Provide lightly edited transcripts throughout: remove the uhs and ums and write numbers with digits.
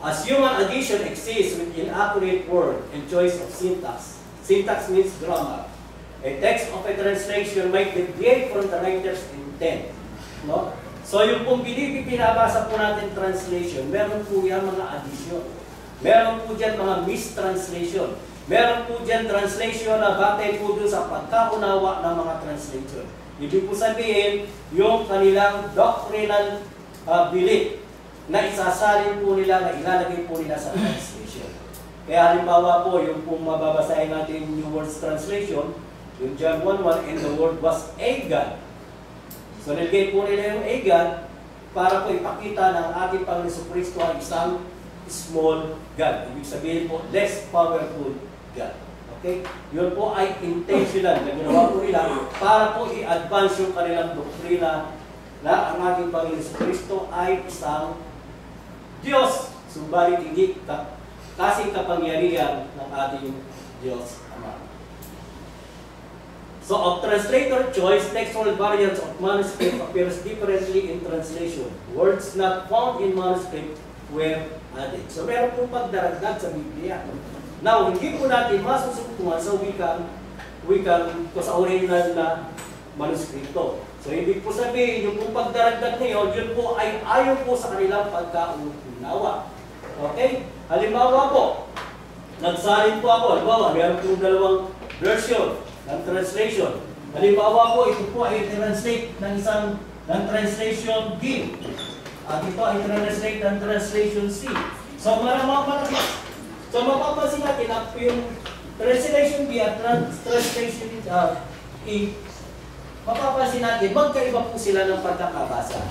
As human addition exists with inaccurate word and choice of syntax. Syntax means grammar. A text of a translation might deviate from the writer's intent. No? So yung kung pinabasa po natin translation, meron po yan mga addition. Meron po dyan mga mistranslation. Meron po dyan translation na batay po dun sa pagkaunawa ng mga translation. Ibig po sabihin, yung kanilang doctrinal belief na isasalin po nila, na ilalagay po nila sa translation. Kaya halimbawa po, yung kung mababasahin natin New World's Translation, yung John 1:1, and the word was a God. So nilagay po nila yung a God para po ipakita ng ating Panginoon Kristo ang isang small God. Ibig sabihin po, less powerful God. Okay? Yun po ay intentional na ginawa po nila para po i-advance yung kanilang doktrina na ang ating Panginoon Kristo ay isang Diyos. Subalit hindi kasing kapangyarihan ng ating Diyos Ama. So, of translator choice, textual variants of manuscript appears differently in translation. Words not found in manuscript were added. So, meron pong pagdaragdag sa Biblia. Now, hindi po natin masusuntungan sa wikang sa original na manuskripto. So, ibig po sabihin, yung pong pagdaragdag ngayon, yun po ay ayon po sa kanilang pagkaunawa. Okay? Halimbawa po, nagsalin po ako. Halimbawa, meron pong dalawang version ng translation. Halimbawa po, ito po ay translate ng translation D. At ito ay translate ng translation C. So, so mapapansin natin na yung translation B at translation E, mapapansin natin, magkaiba po sila ng pagkakabasa.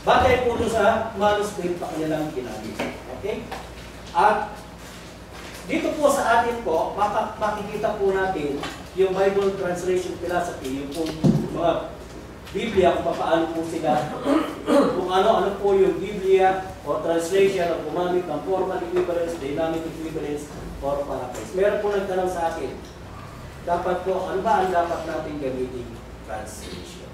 Batay po sa manuscript pa kanilang ginamit. Okay? At dito po sa atin po, makikita po natin yung Bible Translation Philosophy, yung pong mga Biblia, kung paano po sila, kung ano po yung Biblia o translation o gumamit ng formal equivalence, dynamic equivalence, or paraphrase. Meron po nagtanong sa akin, dapat po, ano ba ang dapat natin gamitin translation?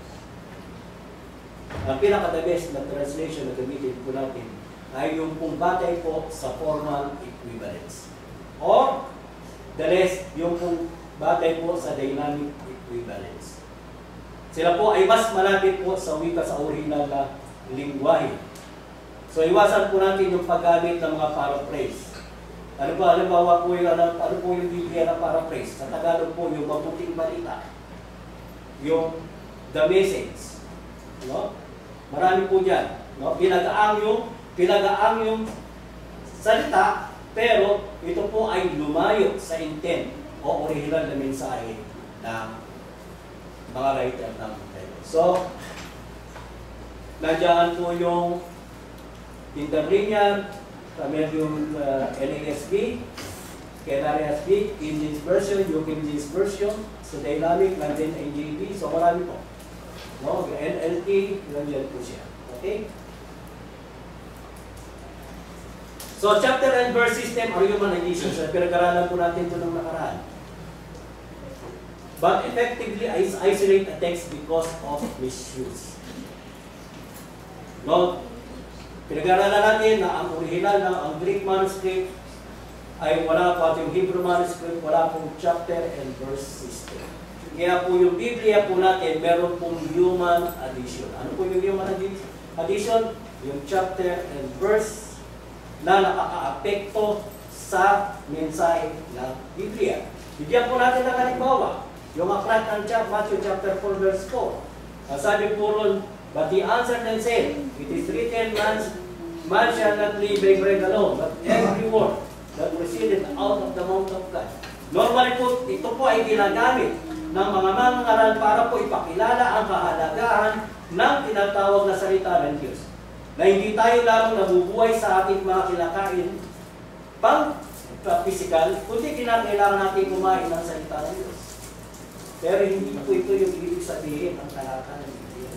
Ang pinaka-the best na translation na gamitin po natin ay yung kung batay po sa formal equivalence. Or, the rest, yung kung batay po sa dynamic equivalence. Sila po ay mas malapit po sa wika sa original na lingwahe. So, iwasan po natin yung paggamit ng mga paraphrase. Ano ba, halimbawa po yung Biblia na paraphrase? Sa Tagalog po, yung mabuting balita. Yung the message. No? Marami po dyan. No? Pinagaang yung salita, pero ito po ay lumayo sa intent o original na mensahe ng mga writer ng Bible. So, nandiyan po yung Interlinear, yung NASB, KNRSB, King James Version, yung King James Version, so Dynamic, nandiyan NJV, so marami po. No? Yung NLT, nandiyan po siya. Okay? So, chapter and verse system are human additions. So, pinag-aralan po natin ito ng nakaraan. But effectively, isolate a text because of misuse. No? Pinag-aralan natin na ang original na ang Greek manuscript ay wala po, at yung Hebrew manuscript, wala pong chapter and verse system. Kaya po yung Biblia po natin, meron pong human addition. Ano po yung human addition? Yung chapter and verse na nakaka-apekto sa mensahe ng Biblia. Bigyan po natin ng halimbawa. Yung aklat ng Matthew chapter 4 verse 4. Sabi po ron, but he answered and said, it is written, man shall not live by bread alone, but every word that proceeded out of the mouth of God. Normally po, ito po ay ginagamit ng mga mangangaral para po ipakilala ang kahalagahan ng tinatawag na salita ng Diyos. Na hindi tayo lamang nabubuhay sa ating mga kinakain pang physical, kundi kinakailangan natin kumain ng salita ng Diyos. Pero hindi po ito yung ibig sabihin ang talata ng Biblia.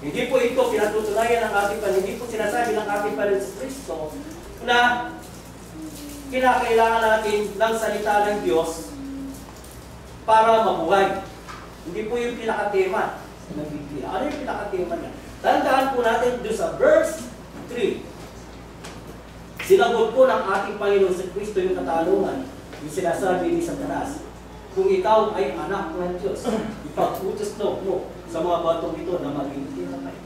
Hindi po ito pinatutunayan ng ating Panginoon, hindi po sinasabi ng ating Panginoon sa Kristo na kinakailangan natin ng salita ng Diyos para mabuhay. Hindi po yung pinakatema ng Biblia. Ano yung pinakatema niya? Tandaan po natin doon sa verse 3. Sinagot po ng ating Panginoon sa Kristo yung katanungan, yung sinasabi ni Satanas, kung ikaw ay anak ng Diyos, ipag-utos mo sa mga batong ito na maging tinapay.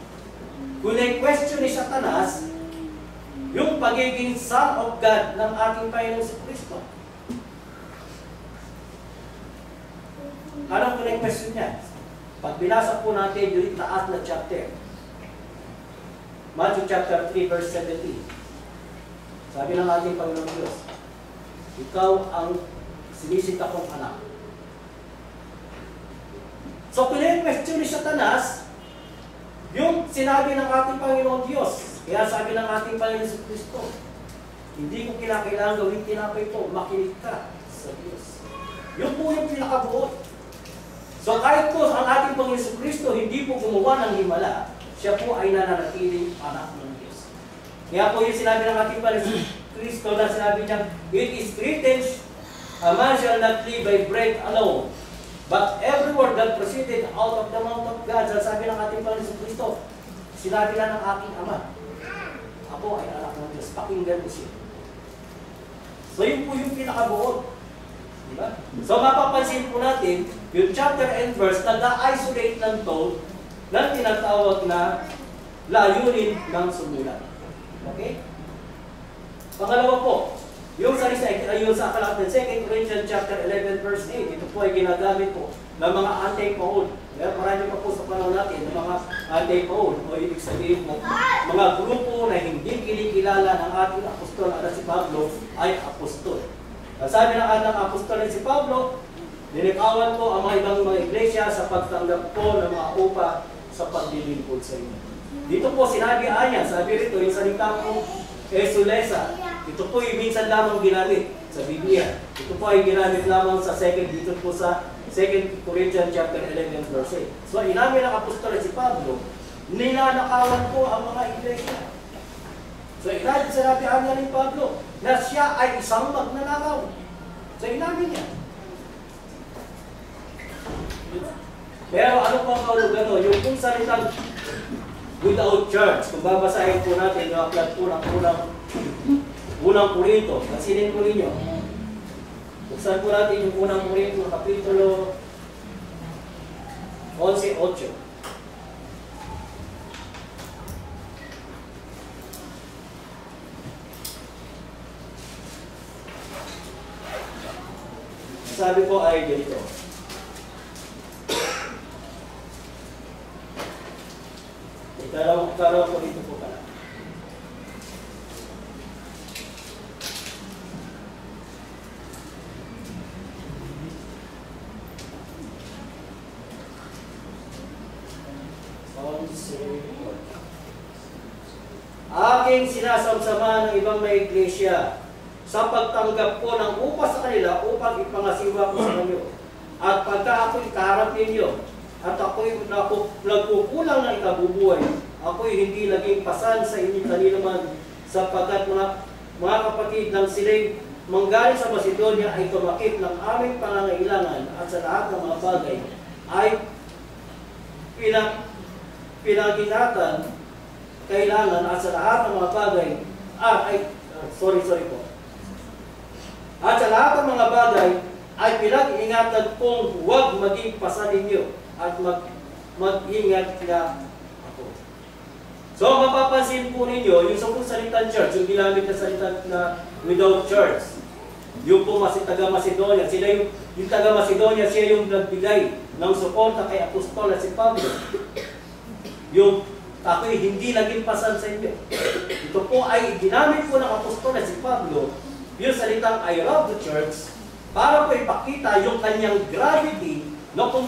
Kung na-question ni Satanas, yung pagiging Son of God ng ating Panginoon sa Kristo. Anong kina-question niya? Pag binasa po natin yung taas na chapter, Matthew chapter 3 verse 17, sabi ng ating Panginoon Diyos, ikaw ang sinisita kong anak. So, kina-question ni Satanas yung sinabi ng ating Panginoon Diyos. Kaya sabi ng ating Panginoon sa Kristo, hindi ko kinakailangan gawin tinapay ito, makinig ka sa Diyos. Yun po yung pinakabuot. So kahit po ang ating Panginoon sa Kristo hindi po gumawa ng himala, siya po ay nananatiling anak ng Diyos. Kaya po yung sinabi ng ating Panginoon sa Kristo na sinabi niya, it is written, a man shall not live by bread alone, but every word that proceeded out of the mouth of God. Sabi ng ating Panginoon sa Kristo, sinabi na ng aking Ama, ako ay anak ng Diyos, pakinggan mo siya. So yun po yung pinakabuod. Diba? So mapapansin po natin, yung chapter and verse, nag-isolate ng tone na tinatawag na layunin ng sumulat. Okay? Pangalawa po, yung sa akala natin, 2 Corinthians chapter 11 verse 8, ito po ay ginagamit po ng mga anti-Paul. Marami pa po sa panahon natin ng mga anti-Paul, o ibig sabihin mo, mga grupo na hindi kinikilala ng ating apostol na si Pablo ay apostol. Sabi ng ating apostol na si Pablo, ninikawan ko ang mga ibang mga iglesia sa pagtanggap ko ng mga upa sa paglilingkod sa inyo. Dito po sinabi niya, sabi rito, yung salita ko, esulesa. Ito po yung minsan lamang ginamit sa Biblia. Ito po ay ginamit lamang sa dito po sa 2 Corinthians chapter 11 verse 8. So inamin ng apostol si Pablo, ninanakawan ko ang mga iglesia. So sinabi niya ni Pablo na siya ay isang magnanakaw. So inamin niya. Pero ano po ang kahulugan no? Yung kung salitang without church, kung babasahin po natin yung aklat po ng unang Korinto, pansinin po ninyo. Buksan po natin yung unang Korinto, kapitulo 11:8. Sabi po ay ganito. Ikaraw ko dito po pala. Aking sinasama ng ibang mga iglesia sa pagtanggap ko ng upa sa kanila upang ipangasiwa ko sa inyo. At pagka ako'y kaharap ninyo at ako'y nagkukulang ng ikabubuhay, ako'y hindi naging pasan sa inyo kanila man, sapagkat mga kapatid ng sila'y manggaling sa Macedonia ay tumakip ng aming pangangailangan at sa lahat ng mga bagay ay pinaginatan kailangan at sa lahat ng mga bagay at sa lahat ng mga bagay ay pinag-ingatan kong huwag maging pasan ninyo at mag-ingat na ako. So mapapansin po ninyo yung sa salitang church, yung ginamit na salita na without church, yung po taga-Macedonia, sila yung taga-Macedonia, siya yung nagbigay ng suporta kay apostol na si Pablo. Yung ako'y hindi naging pasan sa inyo. Ito po ay ginamit po ng apostol na si Pablo, yung salitang I love the church, para po ipakita yung kanyang gravity na kung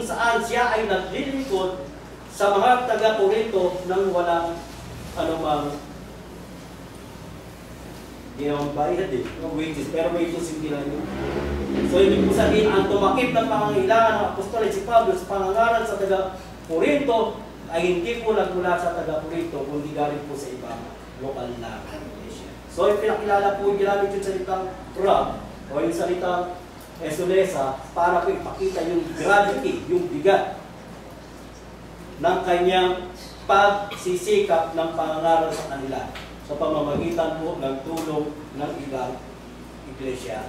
saan siya ay naglilingkod sa mga taga-Korinto nang walang anumang bayad wages, pero wages hindi lang yun. So ibig po sabihin, ang tumakip ng pangangailangan ng apostol na si Pablo sa pangangaral sa taga-Korinto ay hindi po nagmula sa taga-Korinto, kundi galing po sa ibang lokal na iglesia. So, yung pinakilala po, ginamit yung salitang rab, o yung salitang esulesa, para po ipakita yung gravity, yung bigat ng kanyang pagsisikap ng pangangaral sa kanila. sa pamamagitan po ng tulong ng ibang iglesia.